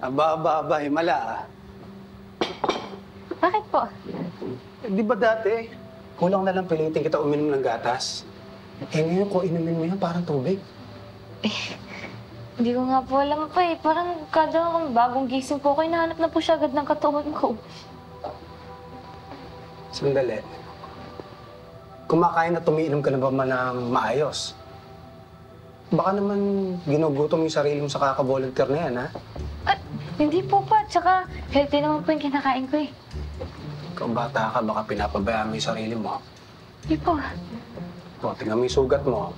Aba, himala ah. Bakit po? Di ba dati, kulang na lang pilitin kita uminom ng gatas? Eh ngayon kung inumin mo yan, parang tubig. Hindi ko nga po alam pa eh. Parang kada bagong gising po ko, hinahanap na po siya agad ng katawan ko. Sandali. Kumakain at tumiinom ka na ba man ng maayos? Baka naman ginugutom yung sarili mo sa kaka-volunteer na yan, ha? Hindi po pa. Tsaka healthy naman po yung kinakain ko eh. Kung bata ka, baka pinapabayaan mo yung sarili mo. Hindi po. O, tingnan mo yung sugat mo.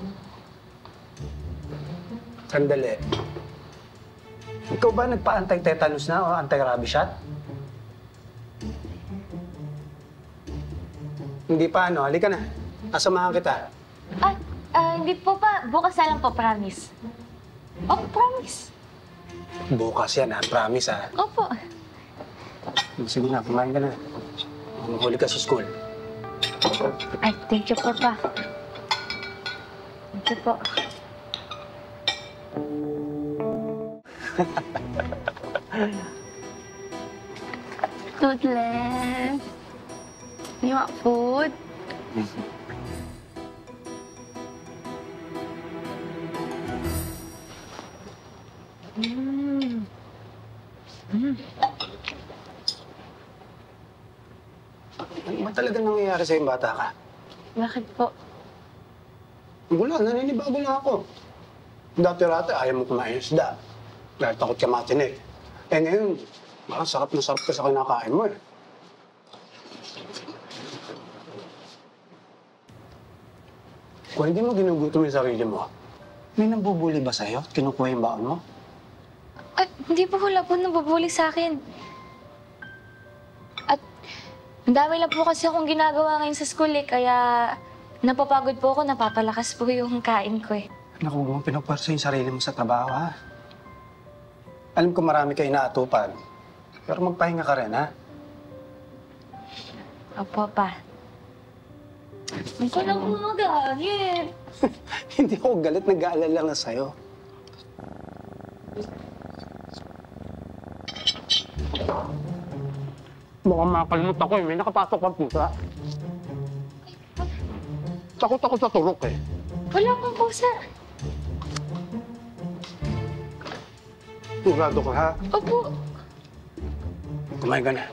Sandali. Ikaw ba nagpa-anti-tetanus na o anti-rabies shot? Hindi pa, ano? Halika na. Asamahan kita. Hindi po pa. Bukas na lang po, promise. Oh, promise. Bukas yan, ha? Promise, ha? Opo. Sige na, kumain ka na. Mahuli ka sa school. Ay, thank you po pa. Thank you po. Toothless. You want food? Ano ba talaga nangyayari sa'yo, bata ka? Bakit po? Wala, naninibago lang ako. Dati-rati, ayaw mo kumain ng isda. Dahil takot ka matinik. Eh ngayon, parang sarap na sarap ka sa kinakain mo eh. Kung hindi mo ginugutom yung sarili mo, may nambubuli ba sa'yo at kinukuha yung baon mo? Ay, hindi po wala po nabubuli sa akin. At ang dami lang po kasi akong ginagawa ngayon sa school eh, kaya napapagod po ako, napapalakas po yung kain ko eh. Naku, huwag mong pinagparsa yung sarili mo sa trabaho, ha? Alam ko marami kayo inaatupan, pero magpahinga ka rin, ha? Opo pa. Hindi ko lang po magalit. Hindi ako galit, nag-aalala lang sa'yo. Mukhang makakalimut ako eh. May nakapasok pang pusa. Takot ako sa turok eh. Wala pong pusa. Sigurado ka ha? Opo. Kumain ka na.